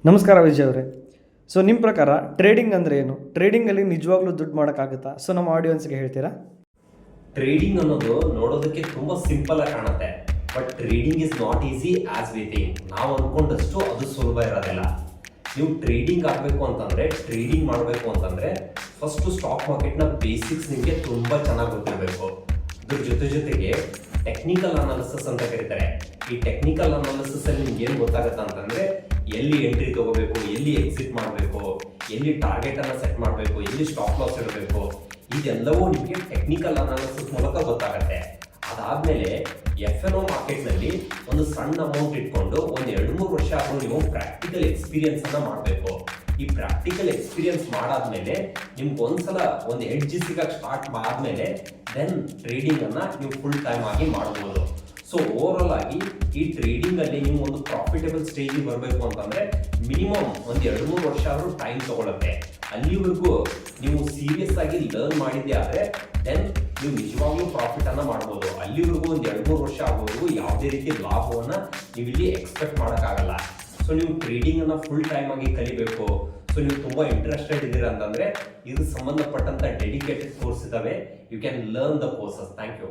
ನಮಸ್ಕಾರ ವಿಜಯ್ ಅವರೇ. ಸೊ ನಿಮ್ಮ ಪ್ರಕಾರ ಟ್ರೇಡಿಂಗ್ ಅಂದರೆ ಏನು? ಟ್ರೇಡಿಂಗಲ್ಲಿ ನಿಜವಾಗ್ಲೂ ದುಡ್ಡು ಮಾಡೋಕ್ಕಾಗುತ್ತಾ? ಸೊ ನಮ್ಮ ಆಡಿಯನ್ಸ್ಗೆ ಹೇಳ್ತೀರಾ? ಟ್ರೇಡಿಂಗ್ ಅನ್ನೋದು ನೋಡೋದಕ್ಕೆ ತುಂಬಾ ಸಿಂಪಲ್ ಆಗಿ ಕಾಣುತ್ತೆ, but trading is not easy as we think. ನಾವು ಅನ್ಕೊಂಡಷ್ಟು ಅದು ಸುಲಭ ಇರೋದಿಲ್ಲ. ನೀವು ಟ್ರೇಡಿಂಗ್ ಆಗಬೇಕು ಅಂತಂದ್ರೆ, ಟ್ರೇಡಿಂಗ್ ಮಾಡಬೇಕು ಅಂತಂದ್ರೆ ಫಸ್ಟ್ ಸ್ಟಾಕ್ ಮಾರ್ಕೆಟ್ನ ಬೇಸಿಕ್ಸ್ ನಿಮಗೆ ತುಂಬಾ ಚೆನ್ನಾಗಿ ಗೊತ್ತಿರಬೇಕು. ಇದ್ರ ಜೊತೆಗೆ ಟೆಕ್ನಿಕಲ್ ಅನಾಲಿಸಿಸ್ ಅಂತ ಕರೀತಾರೆ. ಈ ಟೆಕ್ನಿಕಲ್ ಅನಾಲಿಸಿಸ್ ಅಲ್ಲಿ ನಿಮ್ಗೆ ಏನು ಗೊತ್ತಾಗುತ್ತೆ ಅಂತಂದ್ರೆ, ಎಲ್ಲಿ ಎಂಟ್ರಿ ತಗೋಬೇಕು, ಎಲ್ಲಿ ಎಕ್ಸಿಟ್ ಮಾಡಬೇಕು, ಎಲ್ಲಿ ಟಾರ್ಗೆಟ್ ಅನ್ನ ಸೆಟ್ ಮಾಡಬೇಕು, ಎಲ್ಲಿ ಸ್ಟಾಪ್ ಲಾಸ್ ಇಡಬೇಕು, ಇದೆಲ್ಲವೂ ನಿಮಗೆ ಟೆಕ್ನಿಕಲ್ ಅನಾಲಿಸಿಸ್ ಮೂಲಕ ಗೊತ್ತಾಗುತ್ತೆ. ಅದಾದ್ಮೇಲೆ FNO ಮಾರ್ಕೆಟ್ ನಲ್ಲಿ ಒಂದು ಸಣ್ಣ ಅಮೌಂಟ್ ಇಟ್ಕೊಂಡು ಒಂದು 2-3 ವರ್ಷ ಆದ್ರೂ ನೀವು ಪ್ರಾಕ್ಟಿಕಲ್ ಎಕ್ಸ್ಪೀರಿಯನ್ಸ್ ಅನ್ನ ಮಾಡಬೇಕು. ಈ ಪ್ರಾಕ್ಟಿಕಲ್ ಎಕ್ಸ್ಪೀರಿಯನ್ಸ್ ಮಾಡಾದ್ಮೇಲೆ ನಿಮ್ಗೆ ಒಂದ್ಸಲ ಒಂದು ಎಡ್ಜ್ ಸಿಗಕ್ಕೆ ಸ್ಟಾರ್ಟ್ ಆದ್ಮೇಲೆ ದೆನ್ ಟ್ರೇಡಿಂಗ್ ಅನ್ನ ನೀವು ಫುಲ್ ಟೈಮ್ ಆಗಿ ಮಾಡಬಹುದು. ಸೊ ಓವರ್ ಆಗಿ ಈ ಟ್ರೇಡಿಂಗ್ ಅಲ್ಲಿ ನೀವು ಒಂದು ಪ್ರಾಫಿಟಬಲ್ ಸ್ಟೇಜ್ ಬರಬೇಕು ಅಂತಂದ್ರೆ ಮಿನಿಮಮ್ ಒಂದು 2-3 ವರ್ಷ ಆದ್ರೂ ಟೈಮ್ ತಗೊಳುತ್ತೆ. ಅಲ್ಲಿವರೆಗೂ ನೀವು ಸೀರಿಯಸ್ ಆಗಿ ಲರ್ನ್ ಮಾಡಿದ್ದೆ ಆದ್ರೆ ದೆನ್ ನೀವು ನಿಜವಾಗ್ಲೂ ಪ್ರಾಫಿಟ್ ಅನ್ನ ಮಾಡಬಹುದು. ಅಲ್ಲಿವರೆಗೂ ಒಂದು 2-3 ವರ್ಷ ಆಗೋವರೆಗೂ ಯಾವುದೇ ರೀತಿ ಲಾಭವನ್ನ ನೀವು ಇಲ್ಲಿ ಎಕ್ಸ್ಪೆಕ್ಟ್ ಮಾಡೋಕ್ಕಾಗಲ್ಲ. ಸೊ ನೀವು ಟ್ರೇಡಿಂಗ್ ಅನ್ನ ಫುಲ್ ಟೈಮ್ ಆಗಿ ಕಲಿಬೇಕು. ಸೊ ನೀವು ತುಂಬಾ ಇಂಟ್ರೆಸ್ಟೆಡ್ ಇದ್ದೀರಾ ಅಂತಂದ್ರೆ ಇದು ಸಂಬಂಧಪಟ್ಟಂತ ಡೆಡಿಕೇಟೆಡ್ ಕೋರ್ಸ್ ಇದಾವೆ. You can learn the courses. Thank you.